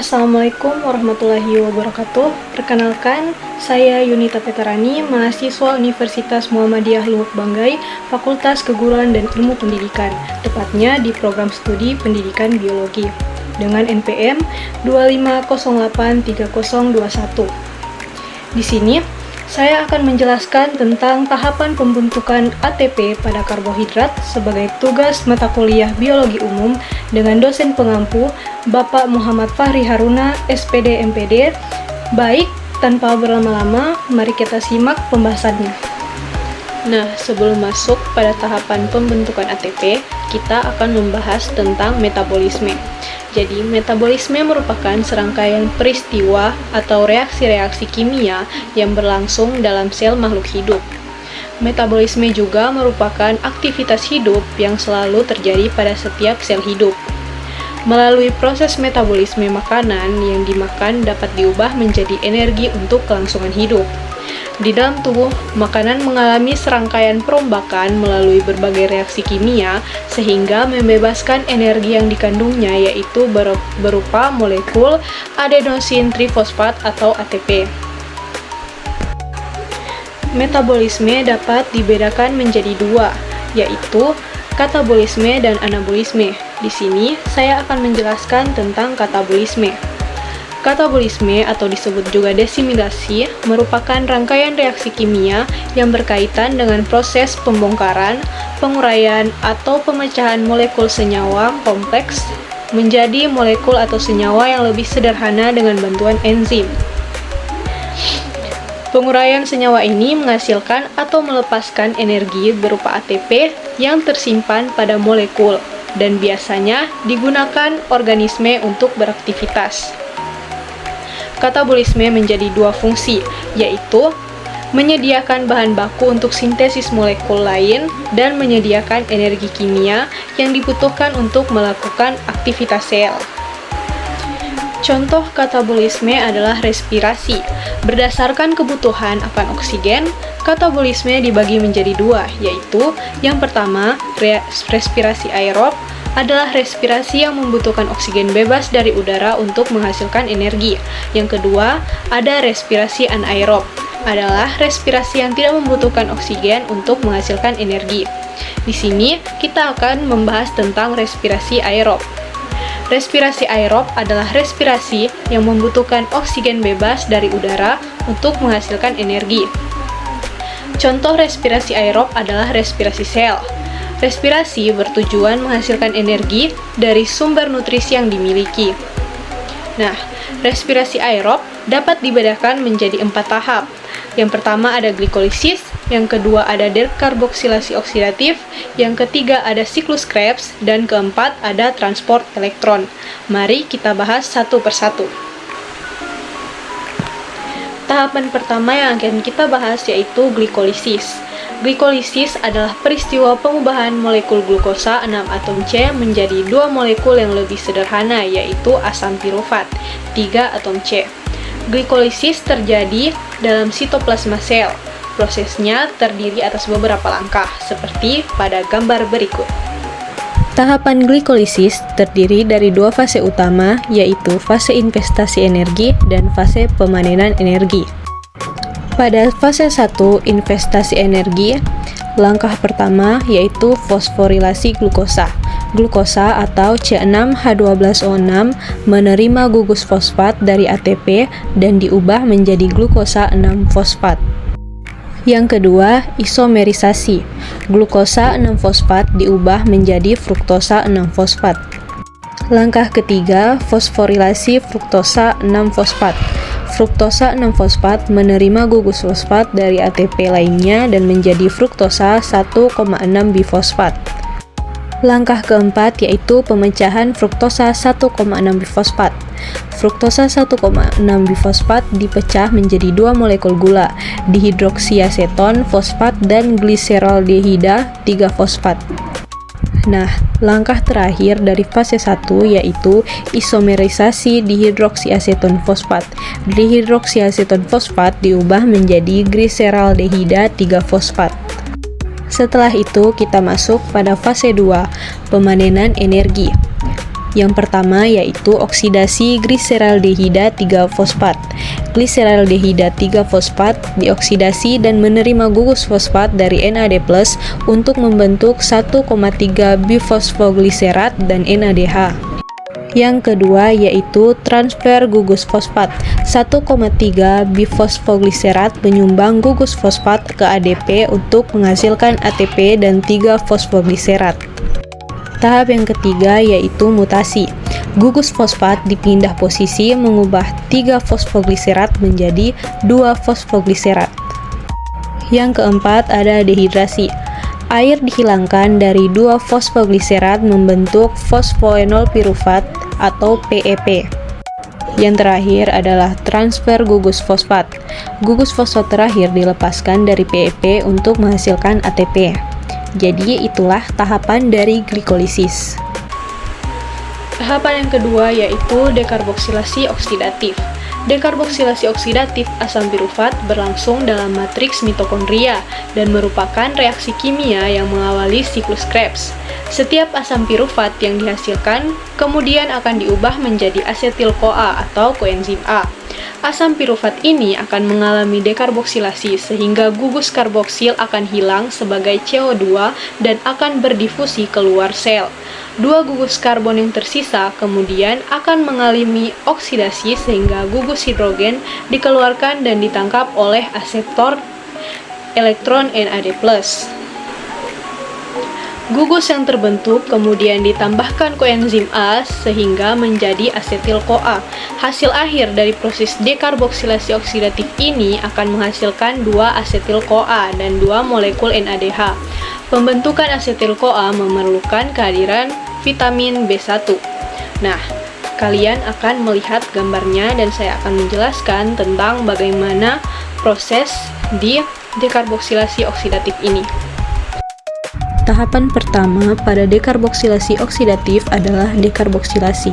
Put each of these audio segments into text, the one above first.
Assalamualaikum warahmatullahi wabarakatuh. Perkenalkan, saya Yunita Petarani, mahasiswa Universitas Muhammadiyah Luwuk Banggai, Fakultas Keguruan dan Ilmu Pendidikan, tepatnya di program studi Pendidikan Biologi, dengan NPM 25083021. Di sini, saya akan menjelaskan tentang tahapan pembentukan ATP pada karbohidrat sebagai tugas mata kuliah Biologi Umum dengan dosen pengampu Bapak Muhammad Fahri Haruna, SPD MPD. Baik, tanpa berlama-lama, mari kita simak pembahasannya. Nah, sebelum masuk pada tahapan pembentukan ATP, kita akan membahas tentang metabolisme. Jadi, metabolisme merupakan serangkaian peristiwa atau reaksi-reaksi kimia yang berlangsung dalam sel makhluk hidup. Metabolisme juga merupakan aktivitas hidup yang selalu terjadi pada setiap sel hidup. Melalui proses metabolisme, makanan yang dimakan dapat diubah menjadi energi untuk kelangsungan hidup. Di dalam tubuh, makanan mengalami serangkaian perombakan melalui berbagai reaksi kimia sehingga membebaskan energi yang dikandungnya, yaitu berupa molekul adenosin trifosfat atau ATP. Metabolisme dapat dibedakan menjadi dua, yaitu katabolisme dan anabolisme. Di sini, saya akan menjelaskan tentang katabolisme. Katabolisme atau disebut juga desimilasi merupakan rangkaian reaksi kimia yang berkaitan dengan proses pembongkaran, penguraian, atau pemecahan molekul senyawa kompleks menjadi molekul atau senyawa yang lebih sederhana dengan bantuan enzim. Penguraian senyawa ini menghasilkan atau melepaskan energi berupa ATP yang tersimpan pada molekul dan biasanya digunakan organisme untuk beraktivitas. Katabolisme menjadi dua fungsi, yaitu menyediakan bahan baku untuk sintesis molekul lain dan menyediakan energi kimia yang dibutuhkan untuk melakukan aktivitas sel. Contoh katabolisme adalah respirasi. Berdasarkan kebutuhan akan oksigen, katabolisme dibagi menjadi dua, yaitu yang pertama, respirasi aerob adalah respirasi yang membutuhkan oksigen bebas dari udara untuk menghasilkan energi. Yang kedua, ada respirasi anaerob, adalah respirasi yang tidak membutuhkan oksigen untuk menghasilkan energi. Di sini, kita akan membahas tentang respirasi aerob. Respirasi aerob adalah respirasi yang membutuhkan oksigen bebas dari udara untuk menghasilkan energi. Contoh respirasi aerob adalah respirasi sel. Respirasi bertujuan menghasilkan energi dari sumber nutrisi yang dimiliki. Nah, respirasi aerob dapat dibedakan menjadi 4 tahap. Yang pertama ada glikolisis, yang kedua ada dekarboksilasi oksidatif, yang ketiga ada siklus Krebs, dan keempat ada transport elektron. Mari kita bahas satu persatu. Tahapan pertama yang akan kita bahas yaitu glikolisis. Glikolisis adalah peristiwa pengubahan molekul glukosa 6 atom C menjadi 2 molekul yang lebih sederhana, yaitu asam pirufat 3 atom C. Glikolisis terjadi dalam sitoplasma sel. Prosesnya terdiri atas beberapa langkah, seperti pada gambar berikut. Tahapan glikolisis terdiri dari 2 fase utama, yaitu fase investasi energi dan fase pemanenan energi. Pada fase 1, investasi energi, langkah pertama yaitu fosforilasi glukosa. Glukosa atau C6H12O6 menerima gugus fosfat dari ATP dan diubah menjadi glukosa 6-fosfat. Yang kedua, isomerisasi. Glukosa 6-fosfat diubah menjadi fruktosa 6-fosfat. Langkah ketiga, fosforilasi fruktosa 6-fosfat. Fruktosa 6-fosfat menerima gugus fosfat dari ATP lainnya dan menjadi fruktosa 1,6-bifosfat. Langkah keempat yaitu pemecahan fruktosa 1,6-bifosfat. Fruktosa 1,6-bifosfat dipecah menjadi 2 molekul gula, dihidroksiaseton fosfat dan gliseraldehida 3-fosfat. Nah, langkah terakhir dari fase 1 yaitu isomerisasi dihidroksiaseton fosfat. Dihidroksiaseton fosfat diubah menjadi gliseraldehida 3-fosfat. Setelah itu kita masuk pada fase 2, pemanenan energi. Yang pertama yaitu oksidasi gliseraldehida 3-fosfat. Gliseraldehida 3-fosfat dioksidasi dan menerima gugus fosfat dari NAD+ untuk membentuk 1,3 bifosfoglycerat dan NADH. Yang kedua yaitu transfer gugus fosfat. 1,3 bifosfoglycerat menyumbang gugus fosfat ke ADP untuk menghasilkan ATP dan 3 fosfoglycerat. Tahap yang ketiga yaitu mutasi. Gugus fosfat dipindah posisi mengubah 3 fosfoglycerat menjadi 2 fosfoglycerat. Yang keempat ada dehidrasi. Air dihilangkan dari 2 fosfoglycerat membentuk fosfoenol pirufat atau PEP. Yang terakhir adalah transfer gugus fosfat. Gugus fosfat terakhir dilepaskan dari PEP untuk menghasilkan ATP. Jadi itulah tahapan dari glikolisis. Tahapan yang kedua yaitu dekarboksilasi oksidatif. Dekarboksilasi oksidatif asam pirufat berlangsung dalam matriks mitokondria dan merupakan reaksi kimia yang mengawali siklus Krebs. Setiap asam pirufat yang dihasilkan kemudian akan diubah menjadi asetil-CoA atau koenzim A. Asam pirufat ini akan mengalami dekarboksilasi sehingga gugus karboksil akan hilang sebagai CO2 dan akan berdifusi keluar sel. Dua gugus karbon yang tersisa kemudian akan mengalami oksidasi sehingga gugus hidrogen dikeluarkan dan ditangkap oleh aseptor elektron NAD+. Gugus yang terbentuk kemudian ditambahkan koenzim A sehingga menjadi asetil-CoA. Hasil akhir dari proses dekarboksilasi oksidatif ini akan menghasilkan 2 asetil-CoA dan 2 molekul NADH. Pembentukan asetil-CoA memerlukan kehadiran vitamin B1. Nah, kalian akan melihat gambarnya dan saya akan menjelaskan tentang bagaimana proses di dekarboksilasi oksidatif ini. Tahapan pertama pada dekarboksilasi oksidatif adalah dekarboksilasi.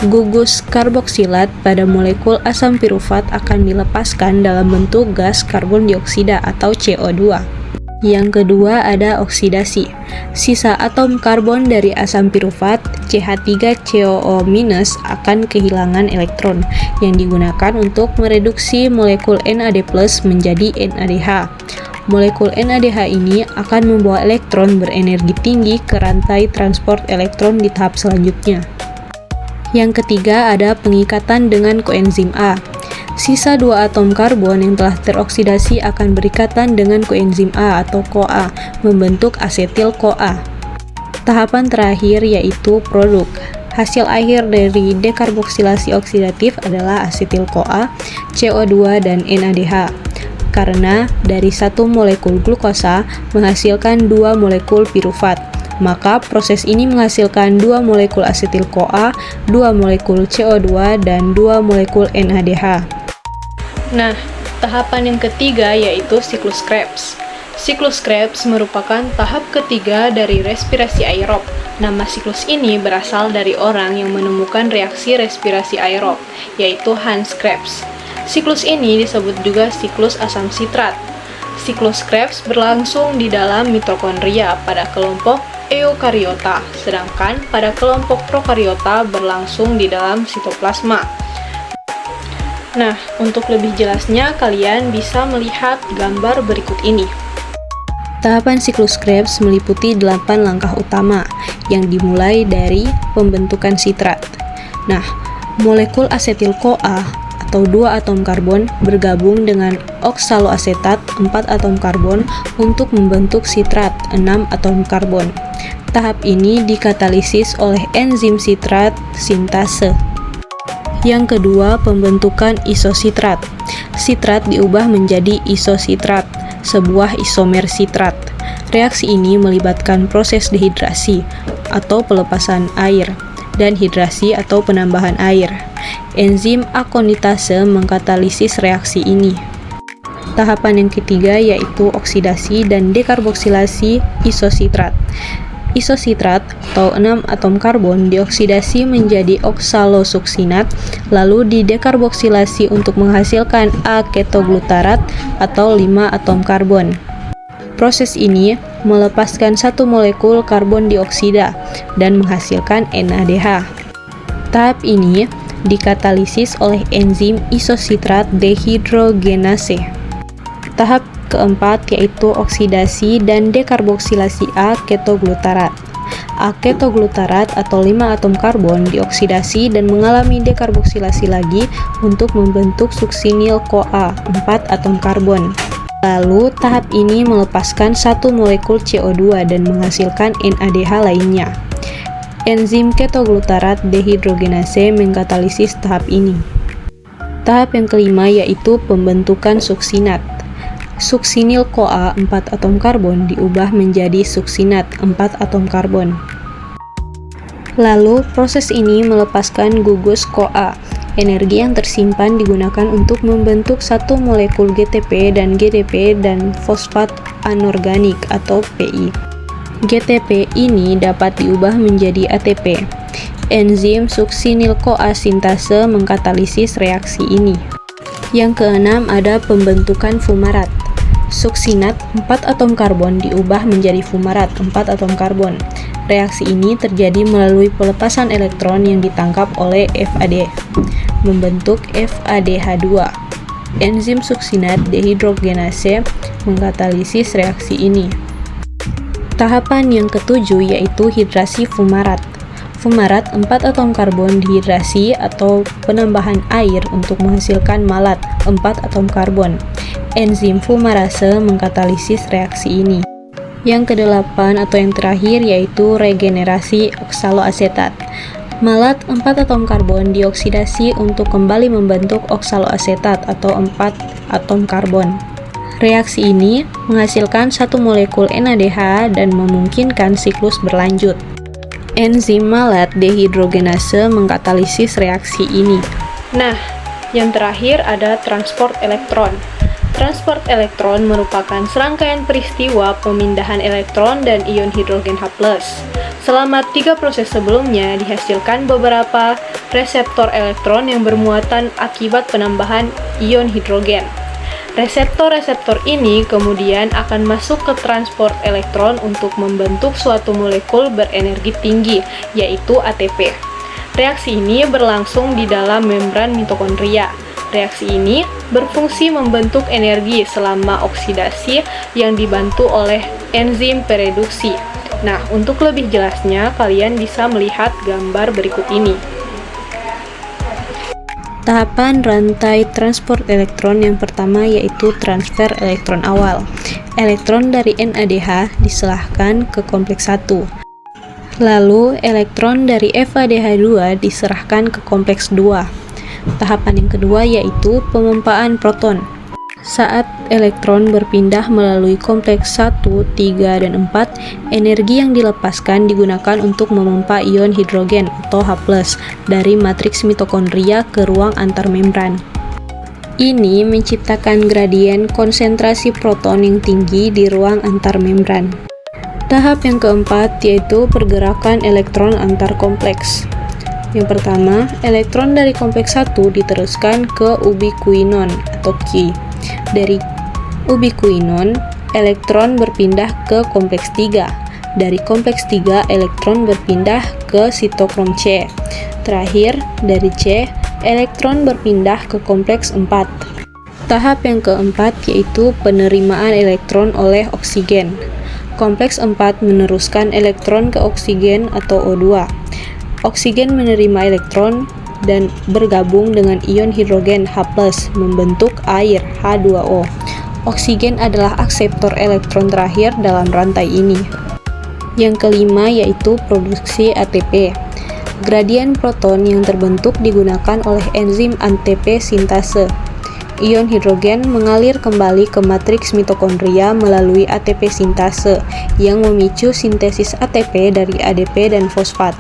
Gugus karboksilat pada molekul asam pirufat akan dilepaskan dalam bentuk gas karbon dioksida atau CO2. Yang kedua ada oksidasi. Sisa atom karbon dari asam pirufat CH3COO- akan kehilangan elektron yang digunakan untuk mereduksi molekul NAD+ menjadi NADH. Molekul NADH ini akan membawa elektron berenergi tinggi ke rantai transport elektron di tahap selanjutnya. Yang ketiga ada pengikatan dengan koenzim A. Sisa 2 atom karbon yang telah teroksidasi akan berikatan dengan koenzim A atau CoA, membentuk asetil-CoA. Tahapan terakhir yaitu produk. Hasil akhir dari dekarboksilasi oksidatif adalah asetil-CoA, CO2, dan NADH. Karena dari satu molekul glukosa menghasilkan 2 molekul pirufat, maka proses ini menghasilkan 2 molekul asetil-CoA, 2 molekul CO2, dan 2 molekul NADH. Nah, tahapan yang ketiga yaitu siklus Krebs. Siklus Krebs merupakan tahap ketiga dari respirasi aerob. Nama siklus ini berasal dari orang yang menemukan reaksi respirasi aerob, yaitu Hans Krebs. Siklus ini disebut juga siklus asam sitrat. Siklus Krebs berlangsung di dalam mitokondria pada kelompok eukariota, sedangkan pada kelompok prokariota berlangsung di dalam sitoplasma. Nah, untuk lebih jelasnya kalian bisa melihat gambar berikut ini. Tahapan siklus Krebs meliputi 8 langkah utama yang dimulai dari pembentukan sitrat. Nah, molekul asetil-CoA atau 2 atom karbon bergabung dengan oksaloasetat 4 atom karbon untuk membentuk sitrat 6 atom karbon. Tahap ini dikatalisis oleh enzim sitrat sintase. Yang kedua, pembentukan isositrat. Sitrat diubah menjadi isositrat, sebuah isomer sitrat. Reaksi ini melibatkan proses dehidrasi atau pelepasan air dan hidrasi atau penambahan air. Enzim akonitase mengkatalisis reaksi ini. Tahapan yang ketiga yaitu oksidasi dan dekarboksilasi isositrat. Isositrat atau 6 atom karbon dioksidasi menjadi oksalosuksinat lalu didekarboksilasi untuk menghasilkan A-ketoglutarat atau 5 atom karbon. Proses ini melepaskan 1 molekul karbon dioksida dan menghasilkan NADH. Tahap ini dikatalisis oleh enzim isositrat dehidrogenase. Tahap keempat yaitu oksidasi dan dekarboksilasi A-ketoglutarat. A-ketoglutarat atau 5 atom karbon dioksidasi dan mengalami dekarboksilasi lagi untuk membentuk suksinil-CoA 4 atom karbon. Lalu tahap ini melepaskan satu molekul CO2 dan menghasilkan NADH lainnya. Enzim ketoglutarat dehidrogenase mengkatalisis tahap ini. Tahap yang kelima yaitu pembentukan suksinat. Suksinil-CoA 4 atom karbon diubah menjadi suksinat 4 atom karbon. Lalu proses ini melepaskan gugus CoA. Energi yang tersimpan digunakan untuk membentuk satu molekul GTP dan GDP dan fosfat anorganik atau PI. GTP ini dapat diubah menjadi ATP. Enzim suksinil-CoA sintase mengkatalisis reaksi ini. Yang keenam ada pembentukan fumarat. Suksinat 4 atom karbon diubah menjadi fumarat 4 atom karbon. Reaksi ini terjadi melalui pelepasan elektron yang ditangkap oleh FAD, membentuk FADH2. Enzim suksinat dehidrogenase mengkatalisis reaksi ini. Tahapan yang ketujuh yaitu hidrasi fumarat. Fumarat 4 atom karbon dihidrasi atau penambahan air untuk menghasilkan malat 4 atom karbon. Enzim fumarase mengkatalisis reaksi ini. Yang kedelapan atau yang terakhir yaitu regenerasi oksaloasetat. Malat 4 atom karbon dioksidasi untuk kembali membentuk oksaloasetat atau 4 atom karbon. Reaksi ini menghasilkan satu molekul NADH dan memungkinkan siklus berlanjut. Enzim malat dehidrogenase mengkatalisis reaksi ini. Nah, yang terakhir ada transport elektron. Transport elektron merupakan serangkaian peristiwa pemindahan elektron dan ion hidrogen H+. Selama 3 proses sebelumnya dihasilkan beberapa reseptor elektron yang bermuatan akibat penambahan ion hidrogen. Reseptor-reseptor ini kemudian akan masuk ke transport elektron untuk membentuk suatu molekul berenergi tinggi, yaitu ATP. Reaksi ini berlangsung di dalam membran mitokondria. Reaksi ini berfungsi membentuk energi selama oksidasi yang dibantu oleh enzim pereduksi. Nah, untuk lebih jelasnya, kalian bisa melihat gambar berikut ini. Tahapan rantai transport elektron yang pertama yaitu transfer elektron awal. Elektron dari NADH diserahkan ke kompleks 1. Lalu, elektron dari FADH2 diserahkan ke kompleks 2. Tahapan yang kedua yaitu pemempaan proton. Saat elektron berpindah melalui kompleks 1, 3, dan 4, energi yang dilepaskan digunakan untuk memompa ion hidrogen atau H+, dari matriks mitokondria ke ruang antarmembran. Ini menciptakan gradien konsentrasi proton yang tinggi di ruang antarmembran. Tahap yang keempat yaitu pergerakan elektron antar kompleks. Yang pertama, elektron dari kompleks 1 diteruskan ke ubiquinon atau Q. Dari ubiquinon, elektron berpindah ke kompleks 3. Dari kompleks 3, elektron berpindah ke sitokrom C. Terakhir, dari C, elektron berpindah ke kompleks 4. Tahap yang keempat yaitu penerimaan elektron oleh oksigen. Kompleks 4 meneruskan elektron ke oksigen atau O2. Oksigen menerima elektron dan bergabung dengan ion hidrogen H+, membentuk air H2O. Oksigen adalah akseptor elektron terakhir dalam rantai ini. Yang kelima yaitu produksi ATP. Gradien proton yang terbentuk digunakan oleh enzim ATP sintase. Ion hidrogen mengalir kembali ke matriks mitokondria melalui ATP sintase yang memicu sintesis ATP dari ADP dan fosfat.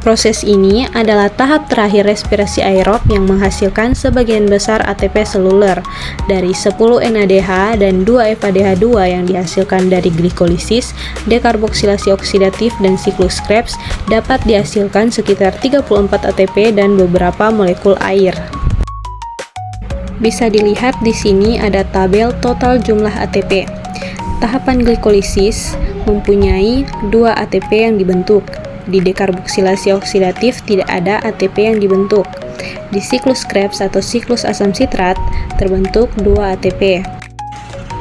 Proses ini adalah tahap terakhir respirasi aerob yang menghasilkan sebagian besar ATP seluler dari 10 NADH dan 2 FADH2 yang dihasilkan dari glikolisis, dekarboksilasi oksidatif, dan siklus Krebs dapat dihasilkan sekitar 34 ATP dan beberapa molekul air. Bisa dilihat di sini ada tabel total jumlah ATP. Tahapan glikolisis mempunyai 2 ATP yang dibentuk. di dekarboksilasi oksidatif tidak ada ATP yang dibentuk. Di siklus Krebs atau siklus asam sitrat terbentuk 2 ATP.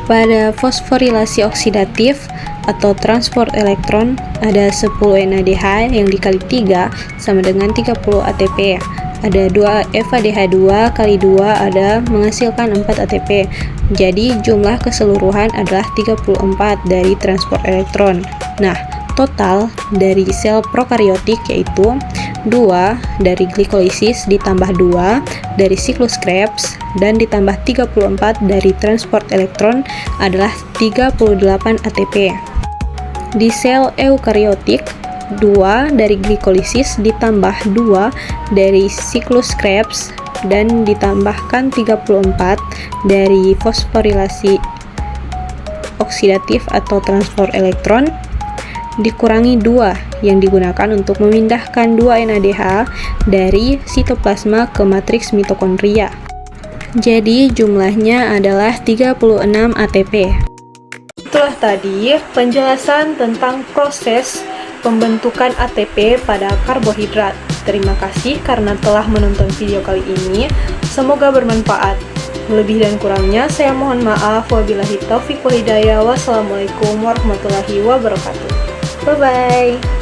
Pada fosforilasi oksidatif atau transport elektron ada 10 NADH yang dikali 3 sama dengan 30 ATP. Ada 2 FADH2 kali 2 ada menghasilkan 4 ATP. Jadi jumlah keseluruhan adalah 34 dari transport elektron. Nah, total dari sel prokaryotik yaitu 2 dari glikolisis ditambah 2 dari siklus Krebs dan ditambah 34 dari transport elektron adalah 38 ATP. Di sel eukaryotik 2 dari glikolisis ditambah 2 dari siklus Krebs dan ditambahkan 34 dari fosforilasi oksidatif atau transport elektron dikurangi 2 yang digunakan untuk memindahkan 2 NADH dari sitoplasma ke matriks mitokondria. Jadi jumlahnya adalah 36 ATP. Itulah tadi penjelasan tentang proses pembentukan ATP pada karbohidrat. Terima kasih karena telah menonton video kali ini. Semoga bermanfaat. Lebih dan kurangnya saya mohon maaf. Wabillahi taufiq wal hidayah. Wassalamualaikum warahmatullahi wabarakatuh. Bye-bye.